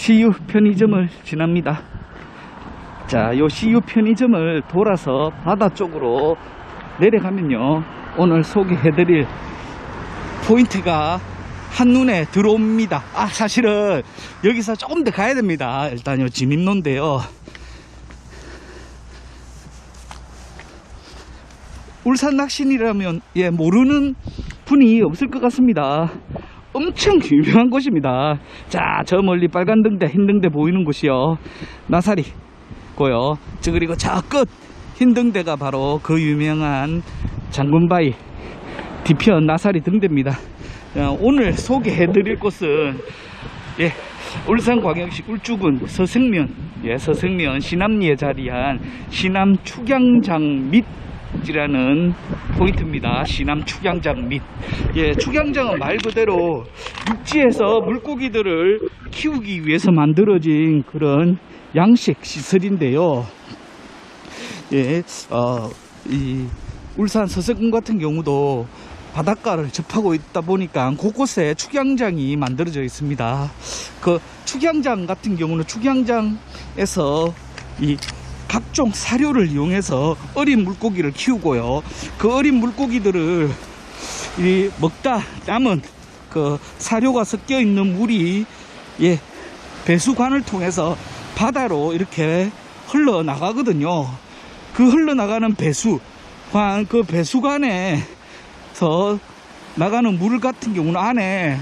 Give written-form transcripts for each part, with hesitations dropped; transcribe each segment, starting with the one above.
CU 편의점을 지납니다. 자, 요 CU 편의점을 돌아서 바다 쪽으로 내려가면요, 오늘 소개해드릴 포인트가 한눈에 들어옵니다. 사실은 여기서 조금 더 가야 됩니다. 일단 요 진입로인데요, 울산 낚시인이라면 모르는 분이 없을 것 같습니다. 엄청 유명한 곳입니다. 자, 저 멀리 빨간 등대 흰 등대 보이는 곳이요, 나사리고요. 그리고 저 끝 흰 등대가 바로 그 유명한 장군바위 뒤편 나사리 등대입니다. 오늘 소개해드릴 곳은 울산광역시 울주군 서생면, 서생면 신암리에 자리한 신암 축양장 밑이라는 포인트입니다. 신암 축양장 밑. 축양장은 말 그대로 육지에서 물고기들을 키우기 위해서 만들어진 그런 양식 시설인데요. 이 울산 서생군 같은 경우도 바닷가를 접하고 있다 보니까 곳곳에 축양장이 만들어져 있습니다. 그 축양장 같은 경우는 축양장에서 이 각종 사료를 이용해서 어린 물고기를 키우고요, 그 어린 물고기들을 먹다 남은 그 사료가 섞여 있는 물이 배수관을 통해서 바다로 이렇게 흘러나가거든요. 그 흘러나가는 배수관, 그 배수관에서 나가는 물 같은 경우는 안에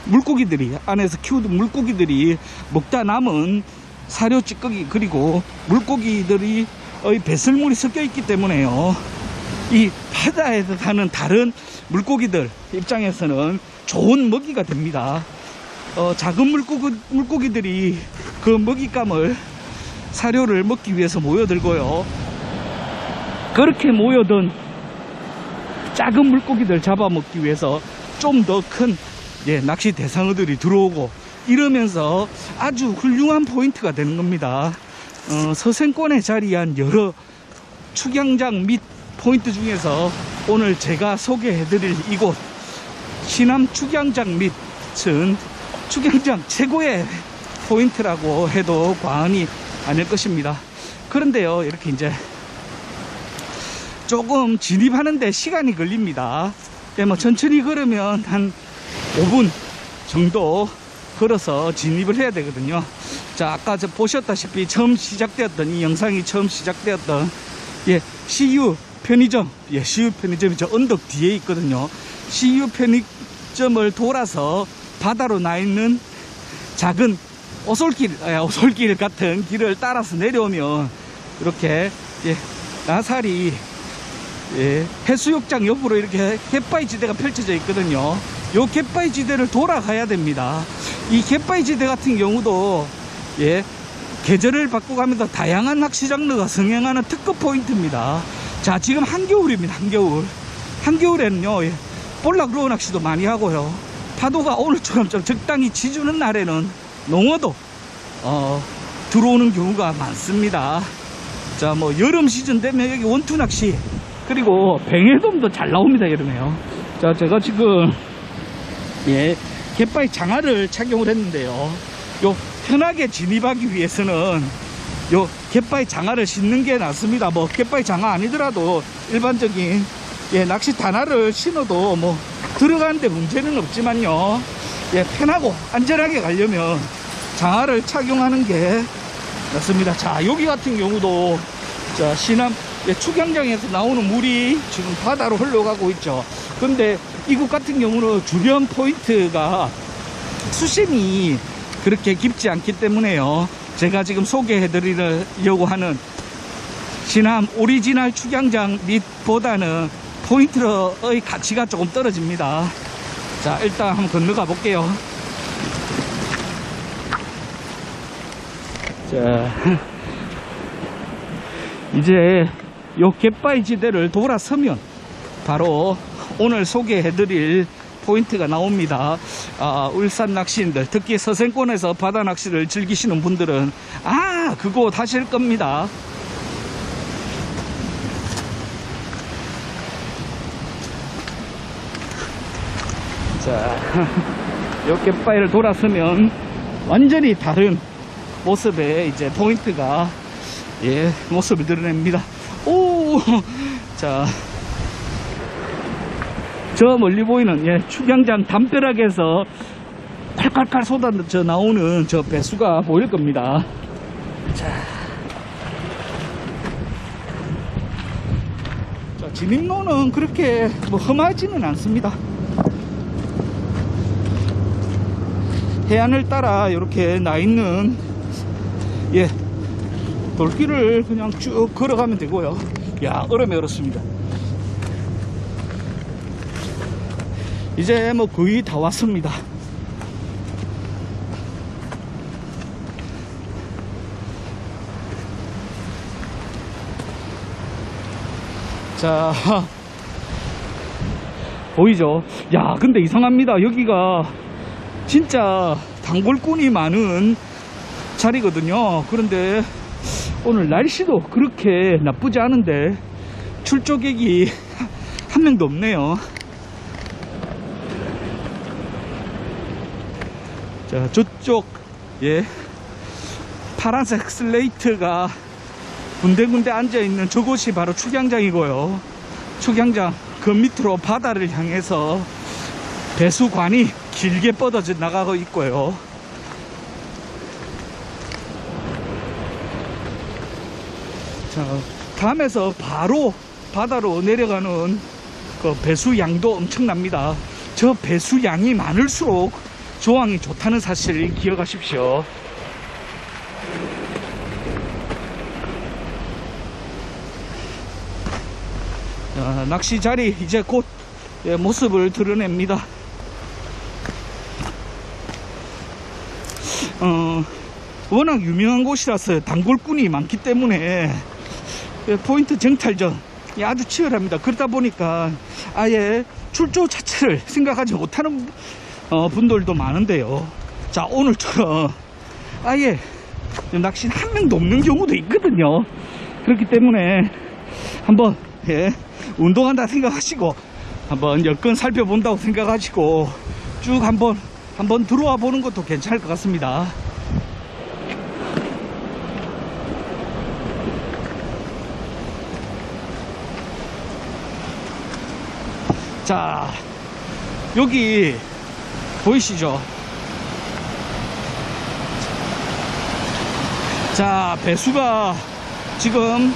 물고기들이, 안에서 키우던 물고기들이 먹다 남은 사료 찌꺼기, 그리고 물고기들이 배설물이 섞여 있기 때문에요, 이 바다에서 사는 다른 물고기들 입장에서는 좋은 먹이가 됩니다. 작은 물고기들이 그 먹잇감을, 사료를 먹기 위해서 모여들고요, 그렇게 모여든 작은 물고기들 잡아먹기 위해서 좀 더 큰 낚시 대상어들이 들어오고, 이러면서 아주 훌륭한 포인트가 되는 겁니다. 서생권에 자리한 여러 축양장 및 포인트 중에서 오늘 제가 소개해드릴 이곳 신암 축양장 밑은 축양장 최고의 포인트라고 해도 과언이 아닐 것입니다. 그런데요, 이렇게 이제 조금 진입하는데 시간이 걸립니다. 천천히 걸으면 한 5분 정도 걸어서 진입을 해야 되거든요. 자, 아까 보셨다시피 이 영상이 처음 시작되었던 CU 편의점, CU 편의점이 저 언덕 뒤에 있거든요. CU 편의점을 돌아서 바다로 나 있는 작은 오솔길 같은 길을 따라서 내려오면 이렇게 나사리 해수욕장 옆으로 이렇게 갯바위 지대가 펼쳐져 있거든요. 요 갯바위 지대를 돌아가야 됩니다. 이 갯바위 지대 같은 경우도 계절을 바꿔가면서 다양한 낚시 장르가 성행하는 특급 포인트입니다. 자, 지금 한겨울입니다. 한겨울에는요, 볼락로 낚시도 많이 하고요, 파도가 오늘처럼 좀 적당히 치주는 날에는 농어도 들어오는 경우가 많습니다. 자, 여름 시즌 되면 여기 원투 낚시, 그리고 뱅에돔도 잘 나옵니다, 여름에요. 자, 제가 지금 갯바위 장화를 착용을 했는데요, 편하게 진입하기 위해서는 갯바위 장화를 신는 게 낫습니다. 갯바위 장화 아니더라도 일반적인 낚시 단화를 신어도 들어가는데 문제는 없지만요, 편하고 안전하게 가려면 장화를 착용하는 게 낫습니다. 자, 여기 같은 경우도 신암 축양장에서 나오는 물이 지금 바다로 흘러가고 있죠. 근데 이곳 같은 경우는 주변 포인트가 수심이 그렇게 깊지 않기 때문에요, 제가 지금 소개해 드리려고 하는 신암 오리지널 축양장 밑보다는 포인트의 가치가 조금 떨어집니다. 자, 일단 한번 건너가 볼게요. 자, 이제 요 갯바위 지대를 돌아서면 바로 오늘 소개해드릴 포인트가 나옵니다. 울산 낚시인들, 특히 서생권에서 바다 낚시를 즐기시는 분들은 그곳 하실 겁니다. 자, 요 갯바위를 돌아서면 완전히 다른 모습의 이제 포인트가 예 모습을 드러냅니다. 오, 자, 저 멀리 보이는 예 축양장 담벼락에서 칼칼칼 쏟아져 나오는 저 배수가 보일 겁니다. 자, 진입로는 그렇게 뭐 험하지는 않습니다. 해안을 따라 이렇게 나 있는 예 돌길을 그냥 쭉 걸어가면 되고요. 야, 얼음이 얼었습니다. 이제 뭐 거의 다 왔습니다. 자, 보이죠? 야, 근데 이상합니다. 여기가 진짜 단골꾼이 많은 자리거든요. 그런데 오늘 날씨도 그렇게 나쁘지 않은데 출조객이 한 명도 없네요. 자, 저쪽 예 파란색 슬레이트가 군데군데 앉아있는 저곳이 바로 축양장이고요. 축양장 그 밑으로 바다를 향해서 배수관이 길게 뻗어져 나가고 있고요. 자, 담에서 바로 바다로 내려가는 그 배수양도 엄청납니다. 저 배수양이 많을수록 조항이 좋다는 사실을 기억하십시오. 자, 낚시 자리 이제 곧 예, 모습을 드러냅니다. 워낙 유명한 곳이라서 단골꾼이 많기 때문에 예, 포인트 정찰전이 아주 치열합니다. 그러다 보니까 아예 출조 자체를 생각하지 못하는 분들도 많은데요. 자, 오늘처럼 아예 낚시 한 명도 없는 경우도 있거든요. 그렇기 때문에 한번 예, 운동한다 생각하시고 한번 여건 살펴본다고 생각하시고 쭉 한번 들어와 보는 것도 괜찮을 것 같습니다. 자, 여기 보이시죠? 자, 배수가 지금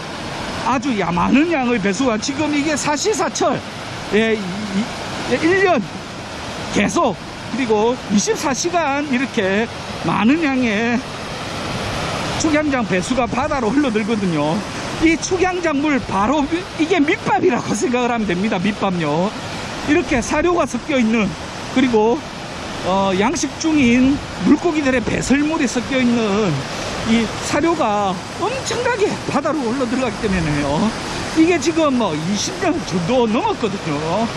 아주 많은 양의 배수가 지금 이게 사시사철 예, 1년 계속 그리고 24시간 이렇게 많은 양의 축양장 배수가 바다로 흘러들거든요. 이 축양장 물 바로 이게 밑밥이라고 생각을 하면 됩니다. 밑밥요. 이렇게 사료가 섞여 있는 그리고 양식 중인 물고기들의 배설물이 섞여 있는 이 사료가 엄청나게 바다로 흘러 들어가기 때문에요. 이게 지금 뭐 20년 정도 넘었거든요.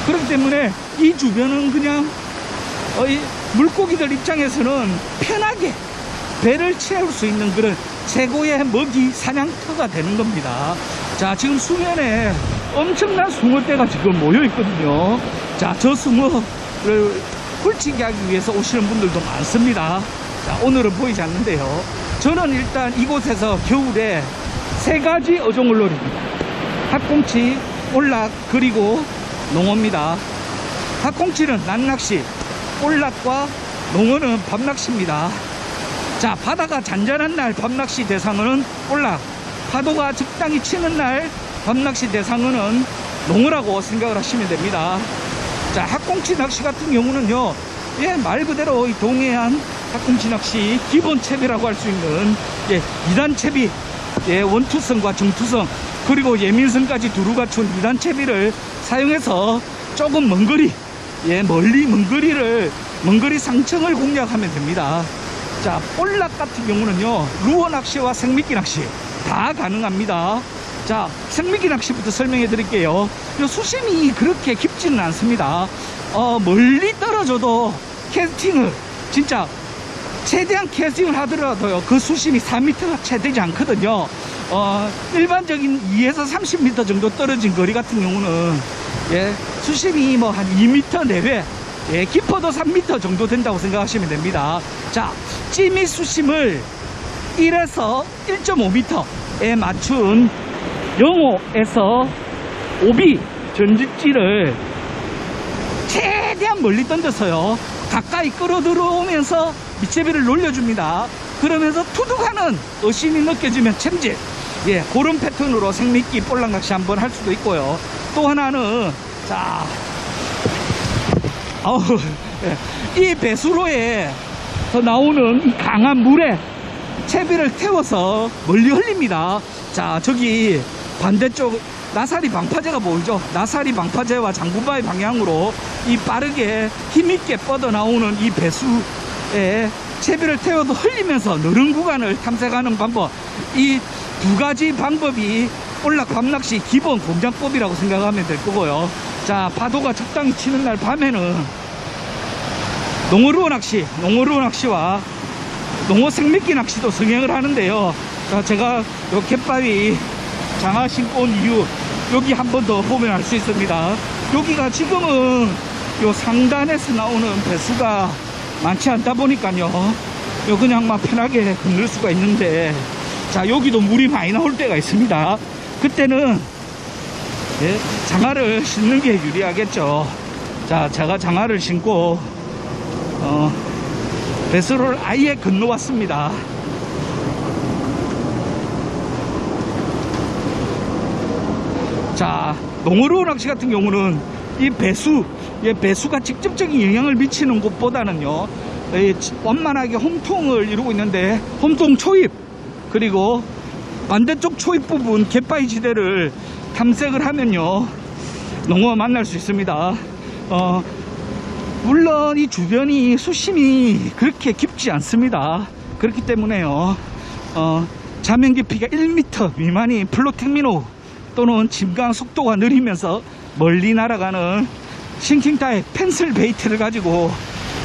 그렇기 때문에 이 주변은 그냥 이 물고기들 입장에서는 편하게 배를 채울 수 있는 그런 최고의 먹이 사냥터가 되는 겁니다. 자, 지금 수면에 엄청난 숭어떼가 지금 모여 있거든요. 자, 저 숭어를 훌치게 하기 위해서 오시는 분들도 많습니다. 자, 오늘은 보이지 않는데요. 저는 일단 이곳에서 겨울에 3가지 어종을 노립니다. 학꽁치, 올락, 그리고 농어입니다. 학꽁치는 낮낚시, 올락과 농어는 밤낚시입니다. 자, 바다가 잔잔한 날 밤낚시 대상어는 올락, 파도가 적당히 치는 날 밤낚시 대상어는 농어라고 생각을 하시면 됩니다. 자, 학꽁치 낚시 같은 경우는요, 예, 말 그대로 이 동해안 학꽁치 낚시 기본 채비라고 할 수 있는 예, 2단 채비, 예, 원투성과 정투성 그리고 예민성까지 두루 갖춘 2단 채비를 사용해서 조금 먼 거리, 예, 먼 거리 상청을 공략하면 됩니다. 자, 볼락 같은 경우는요, 루어 낚시와 생미끼 낚시 다 가능합니다. 자, 생미끼 낚시부터 설명해 드릴게요. 이 수심이 그렇게 깊지는 않습니다. 멀리 떨어져도 캐스팅을 진짜 최대한 캐스팅을 하더라도요, 그 수심이 4m가 채 되지 않거든요. 일반적인 2에서 30m 정도 떨어진 거리 같은 경우는 예, 수심이 뭐 한 2m 내외 예, 깊어도 3m 정도 된다고 생각하시면 됩니다. 자, 찌미 수심을 1에서 1.5m에 맞춘 영호에서 오비 전지찌를 최대한 멀리 던져서요, 가까이 끌어들어오면서 밑제비를 놀려줍니다. 그러면서 투둑하는 어신이 느껴지면 챔질, 예, 그런 패턴으로 생미끼 볼락낚시 한번 할 수도 있고요. 또 하나는, 자, 이 배수로에서 나오는 이 강한 물에 채비를 태워서 멀리 흘립니다. 자, 저기 반대쪽 나사리 방파제가 보이죠? 나사리 방파제와 장구바위 방향으로 이 빠르게 힘있게 뻗어나오는 이 배수에 채비를 태워서 흘리면서 느른 구간을 탐색하는 방법, 이 두 가지 방법이 볼락 밤낚시 기본 공략법이라고 생각하면 될 거고요. 자, 파도가 적당히 치는 날 밤에는 농어루어 낚시와 농어 생미끼 낚시도 성행을 하는데요. 자, 제가 요 갯바위 장화 신고 온 이유, 여기 한 번 더 보면 알 수 있습니다. 여기가 지금은 요 상단에서 나오는 배수가 많지 않다 보니까요, 요 그냥 막 편하게 건널 수가 있는데, 자, 여기도 물이 많이 나올 때가 있습니다. 그때는, 예, 장화를 신는 게 유리하겠죠. 자, 제가 장화를 신고 배수를 아예 건너왔습니다. 자, 농어루어 낚시 같은 경우는 이 배수가 직접적인 영향을 미치는 것보다는요, 완만하게 홈통을 이루고 있는데, 홈통 초입, 그리고 반대쪽 초입 부분 갯바위 지대를 탐색을 하면요, 농어 만날 수 있습니다. 물론 이 주변이 수심이 그렇게 깊지 않습니다. 그렇기 때문에요, 자면 깊이가 1m 미만이 플로팅 미노 또는 침강 속도가 느리면서 멀리 날아가는 싱킹 타입 펜슬 베이트를 가지고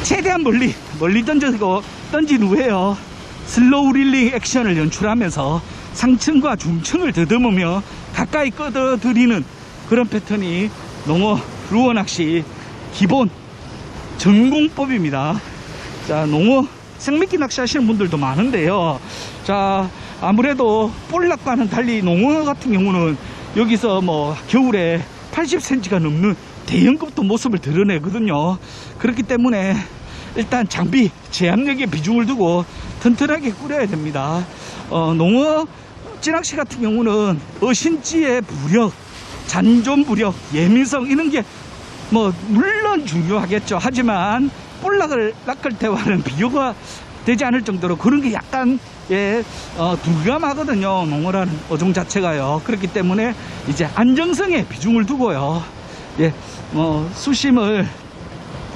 최대한 멀리 던진 후에요, 슬로우 릴링 액션을 연출하면서 상층과 중층을 더듬으며 가까이 끌어들이는 그런 패턴이 농어 루어 낚시 기본 전공법입니다. 자, 농어 생미끼 낚시 하시는 분들도 많은데요, 자, 아무래도 볼락과는 달리 농어 같은 경우는 여기서 뭐 겨울에 80cm가 넘는 대형급도 모습을 드러내거든요. 그렇기 때문에 일단 장비 제압력에 비중을 두고 튼튼하게 꾸려야 됩니다. 농어 찌낚시 같은 경우는 어신지의 부력, 잔존 부력, 예민성, 이런 게 뭐 물론 중요하겠죠. 하지만 볼락을 낚을 때와는 비교가 되지 않을 정도로 그런 게 약간, 예, 둔감하거든요, 농어라는 어종 자체가요. 그렇기 때문에 이제 안정성에 비중을 두고요, 예, 수심을,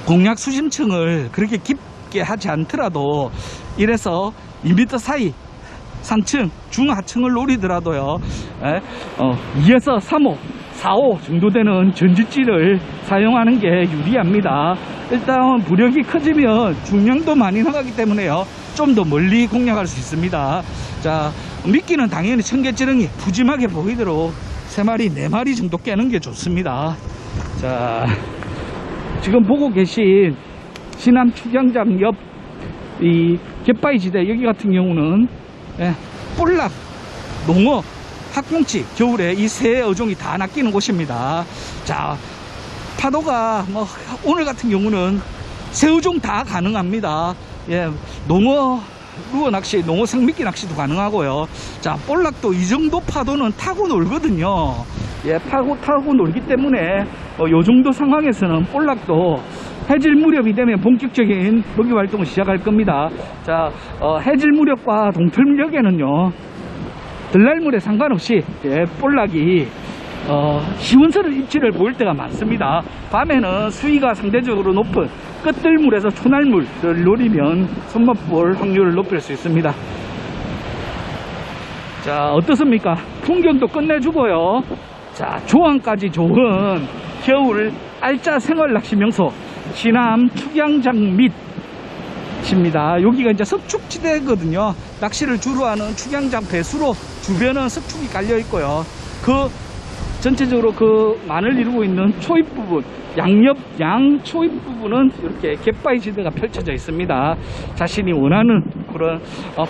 공략 수심층을 그렇게 깊게 하지 않더라도 1에서 2m 사이 상층, 중하층을 노리더라도요, 2에서 3호, 4호 정도 되는 전지찌를 사용하는 게 유리합니다. 일단 부력이 커지면 중량도 많이 나가기 때문에요, 좀 더 멀리 공략할 수 있습니다. 자, 미끼는 당연히 청개지렁이 푸짐하게 보이도록 3마리, 4마리 정도 깨는 게 좋습니다. 자, 지금 보고 계신 신암 축양장 옆 이 갯바위 지대, 여기 같은 경우는, 예, 볼락, 농어, 학꽁치, 겨울에 이 세 어종이 다 낚이는 곳입니다. 자, 파도가 뭐 오늘 같은 경우는 세 어종 다 가능합니다. 예, 농어 루어 낚시, 농어 생미끼 낚시도 가능하고요. 자, 볼락도 이 정도 파도는 타고 놀거든요. 예, 타고 놀기 때문에 요 정도 상황에서는 볼락도 해질 무렵이 되면 본격적인 먹이 활동을 시작할 겁니다. 자, 해질 무렵과 동틀 무렵에는요, 들날물에 상관없이, 예, 볼락이 시원스러운 입질을 보일 때가 많습니다. 밤에는 수위가 상대적으로 높은 끝들물에서 초날물을 노리면 손맛볼 확률을 높일 수 있습니다. 자, 어떻습니까? 풍경도 끝내주고요. 자, 조항까지 좋은 겨울 알짜 생활 낚시 명소 신암 축양장 밑입니다. 여기가 이제 석축지대거든요. 낚시를 주로 하는 축양장 배수로 주변은 석축이 깔려 있고요. 그 전체적으로 그 만을 이루고 있는 초입 부분, 양 초입 부분은 이렇게 갯바위 지대가 펼쳐져 있습니다. 자신이 원하는 그런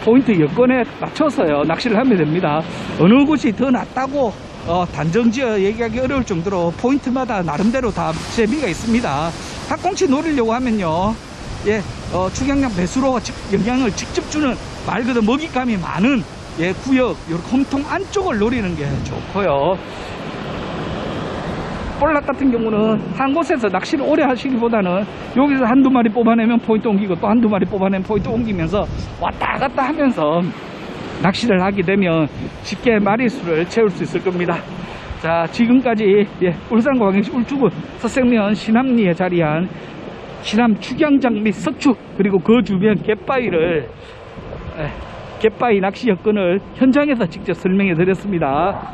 포인트 여건에 맞춰서요 낚시를 하면 됩니다. 어느 곳이 더 낫다고 단정지어 얘기하기 어려울 정도로 포인트마다 나름대로 다 재미가 있습니다. 닭꽁치 노리려고 하면요, 예, 축양량 배수로 영향을 직접 주는 말 그대로 먹잇감이 많은 예, 구역, 요렇게 홈통 안쪽을 노리는 게 좋고요. 볼락 같은 경우는 한 곳에서 낚시를 오래 하시기보다는 여기서 한두 마리 뽑아내면 포인트 옮기고 또 한두 마리 뽑아내면 포인트 옮기면서 왔다 갔다 하면서 낚시를 하게 되면 쉽게 마리수를 채울 수 있을 겁니다. 자, 지금까지 예, 울산광역시 울주군 서생면 신암리에 자리한 신암 축양장 및 서축 그리고 그 주변 갯바위 낚시 여건을 현장에서 직접 설명해 드렸습니다.